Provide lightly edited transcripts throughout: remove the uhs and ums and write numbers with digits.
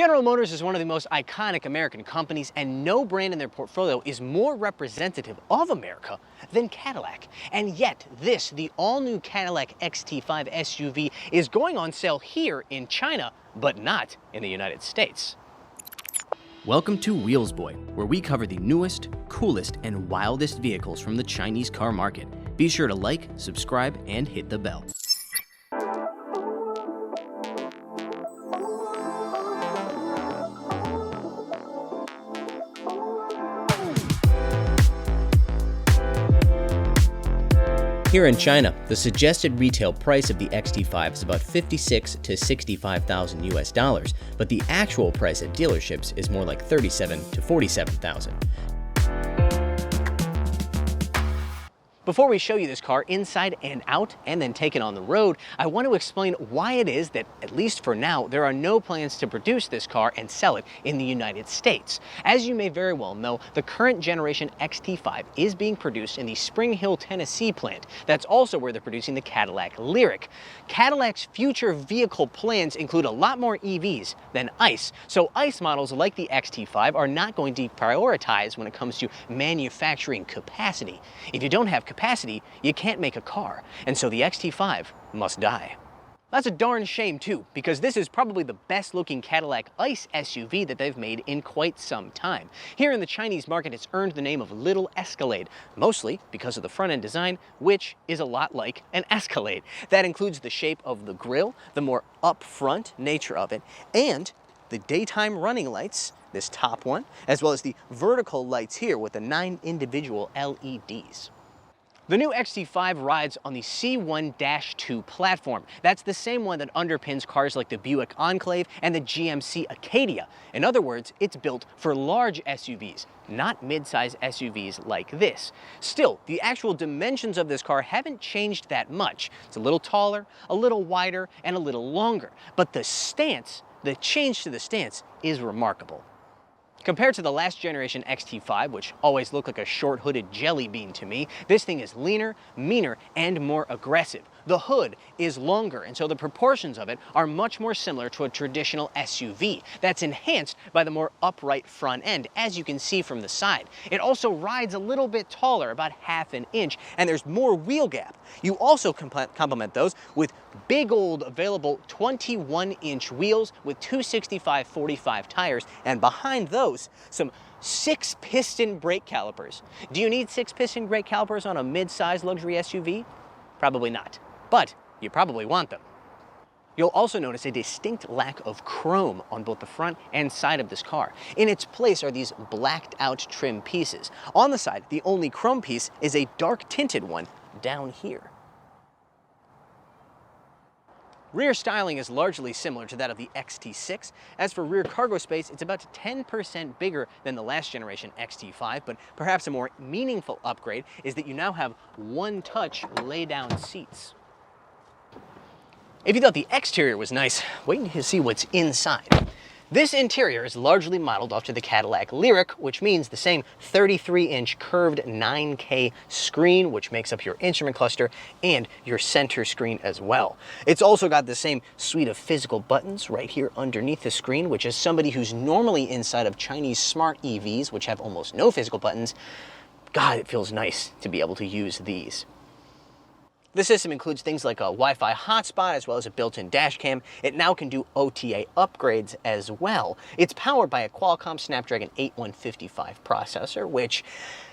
General Motors is one of the most iconic American companies, and no brand in their portfolio is more representative of America than Cadillac. And yet, the all-new Cadillac XT5 SUV, is going on sale here in China, but not in the United States. Welcome to Wheelsboy, where we cover the newest, coolest, and wildest vehicles from the Chinese car market. Be sure to like, subscribe, and hit the bell. Here in China, the suggested retail price of the XT5 is about $56,000 to $65,000 US, but the actual price at dealerships is more like $37,000 to $47,000. Before we show you this car inside and out and then take it on the road, I want to explain why it is that, at least for now, there are no plans to produce this car and sell it in the United States. As you may very well know, the current generation XT5 is being produced in the Spring Hill, Tennessee plant. That's also where they're producing the Cadillac Lyriq. Cadillac's future vehicle plans include a lot more EVs than ICE, so ICE models like the XT5 are not going to be prioritized when it comes to manufacturing capacity. If you don't have capacity, you can't make a car, and so the XT5 must die. That's a darn shame too, because this is probably the best looking Cadillac ICE SUV that they've made in quite some time. Here in the Chinese market, it's earned the name of Little Escalade, mostly because of the front end design, which is a lot like an Escalade. That includes the shape of the grille, the more upfront nature of it, and the daytime running lights, this top one, as well as the vertical lights here with the 9 individual LEDs. The new XT5 rides on the C1-2 platform. That's the same one that underpins cars like the Buick Enclave and the GMC Acadia. In other words, it's built for large SUVs, not mid-size SUVs like this. Still, the actual dimensions of this car haven't changed that much. It's a little taller, a little wider, and a little longer. But the change to the stance is remarkable. Compared to the last generation XT5, which always looked like a short-hooded jelly bean to me, this thing is leaner, meaner, and more aggressive. The hood is longer, and so the proportions of it are much more similar to a traditional SUV. That's enhanced by the more upright front end, as you can see from the side. It also rides a little bit taller, about ½ an inch, and there's more wheel gap. You also complement those with big old available 21-inch wheels with 265/45 tires, and behind those, some 6-piston brake calipers. Do you need 6-piston brake calipers on a mid-size luxury SUV? Probably not, but you probably want them. You'll also notice a distinct lack of chrome on both the front and side of this car. In its place are these blacked out trim pieces. On the side, the only chrome piece is a dark tinted one down here. Rear styling is largely similar to that of the XT6. As for rear cargo space, it's about 10% bigger than the last generation XT5, but perhaps a more meaningful upgrade is that you now have one-touch lay-down seats. If you thought the exterior was nice, wait until you see what's inside. This interior is largely modeled after the Cadillac Lyriq, which means the same 33-inch curved 9K screen, which makes up your instrument cluster and your center screen as well. It's also got the same suite of physical buttons right here underneath the screen, which as somebody who's normally inside of Chinese smart EVs, which have almost no physical buttons, God, it feels nice to be able to use these. The system includes things like a Wi-Fi hotspot as well as a built-in dash cam. It now can do OTA upgrades as well. It's powered by a Qualcomm Snapdragon 8155 processor, which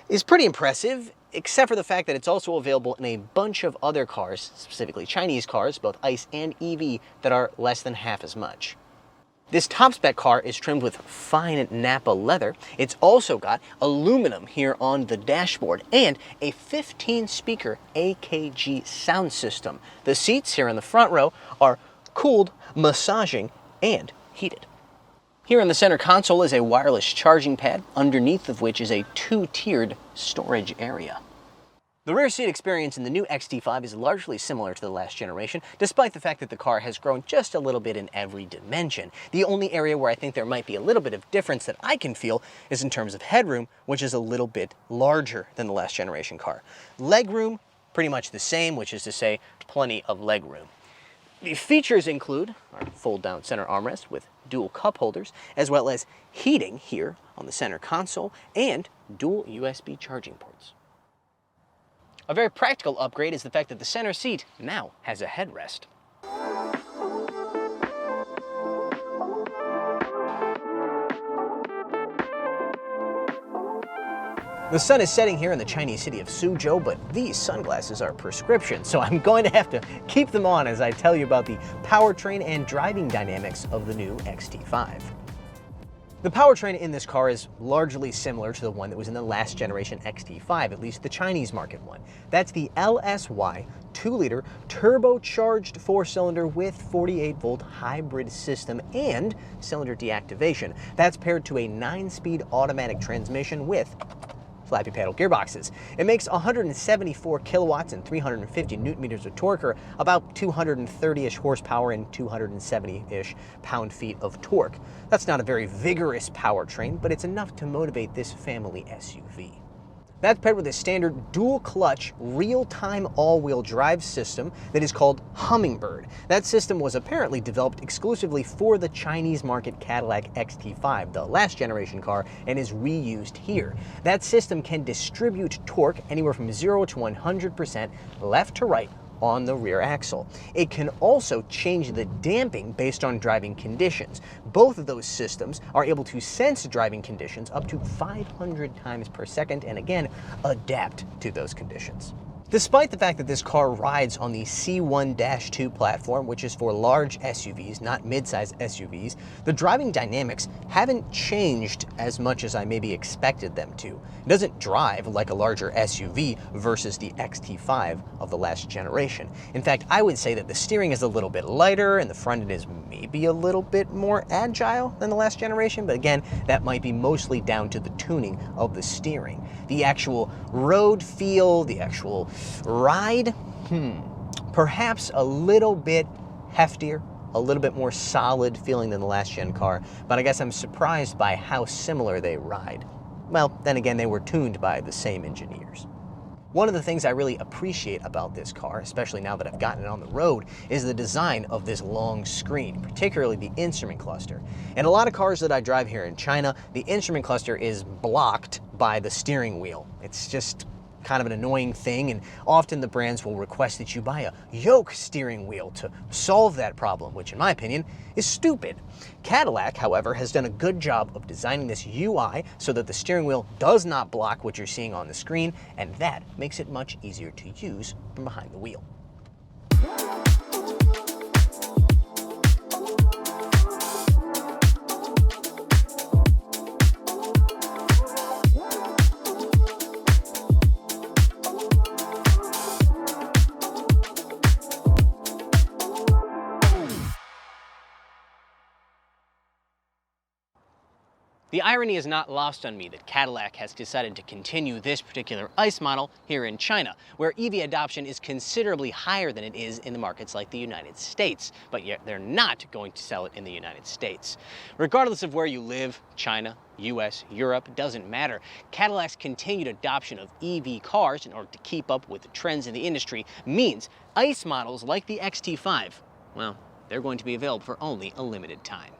is pretty impressive, except for the fact that it's also available in a bunch of other cars, specifically Chinese cars, both ICE and EV, that are less than half as much. This top-spec car is trimmed with fine Napa leather. It's also got aluminum here on the dashboard and a 15-speaker AKG sound system. The seats here in the front row are cooled, massaging, and heated. Here in the center console is a wireless charging pad, underneath of which is a 2-tiered storage area. The rear seat experience in the new XT5 is largely similar to the last generation, despite the fact that the car has grown just a little bit in every dimension. The only area where I think there might be a little bit of difference that I can feel is in terms of headroom, which is a little bit larger than the last generation car. Legroom, pretty much the same, which is to say, plenty of legroom. The features include our fold-down center armrest with dual cup holders, as well as heating here on the center console and dual USB charging ports. A very practical upgrade is the fact that the center seat now has a headrest. The sun is setting here in the Chinese city of Suzhou, but these sunglasses are prescription, so I'm going to have to keep them on as I tell you about the powertrain and driving dynamics of the new XT5. The powertrain in this car is largely similar to the one that was in the last generation XT5, at least the Chinese market one. That's the LSY 2-liter turbocharged 4-cylinder with 48-volt hybrid system and cylinder deactivation. That's paired to a 9-speed automatic transmission with flappy paddle gearboxes. It makes 174 kilowatts and 350 newton meters of torque, or about 230-ish horsepower and 270-ish pound-feet of torque. That's not a very vigorous powertrain, but it's enough to motivate this family SUV. That's paired with a standard dual-clutch, real-time all-wheel drive system that is called Hummingbird. That system was apparently developed exclusively for the Chinese market Cadillac XT5, the last generation car, and is reused here. That system can distribute torque anywhere from 0 to 100% left to right on the rear axle. It can also change the damping based on driving conditions. Both of those systems are able to sense driving conditions up to 500 times per second and again, adapt to those conditions. Despite the fact that this car rides on the C1-2 platform, which is for large SUVs, not mid-size SUVs, the driving dynamics haven't changed as much as I maybe expected them to. It doesn't drive like a larger SUV versus the XT5 of the last generation. In fact, I would say that the steering is a little bit lighter and the front end is maybe a little bit more agile than the last generation, but again, that might be mostly down to the tuning of the steering. The actual road feel, the actual ride, perhaps a little bit heftier, a little bit more solid feeling than the last gen car, but I guess I'm surprised by how similar they ride. Well, then again, they were tuned by the same engineers. One of the things I really appreciate about this car, especially now that I've gotten it on the road, is the design of this long screen, particularly the instrument cluster. In a lot of cars that I drive here in China, the instrument cluster is blocked by the steering wheel. It's just kind of an annoying thing, and often the brands will request that you buy a yoke steering wheel to solve that problem, which in my opinion is stupid. Cadillac, however, has done a good job of designing this UI so that the steering wheel does not block what you're seeing on the screen, and that makes it much easier to use from behind the wheel. The irony is not lost on me that Cadillac has decided to continue this particular ICE model here in China, where EV adoption is considerably higher than it is in the markets like the United States, but yet they're not going to sell it in the United States. Regardless of where you live, China, US, Europe, doesn't matter. Cadillac's continued adoption of EV cars in order to keep up with the trends in the industry means ICE models like the XT5, well, they're going to be available for only a limited time.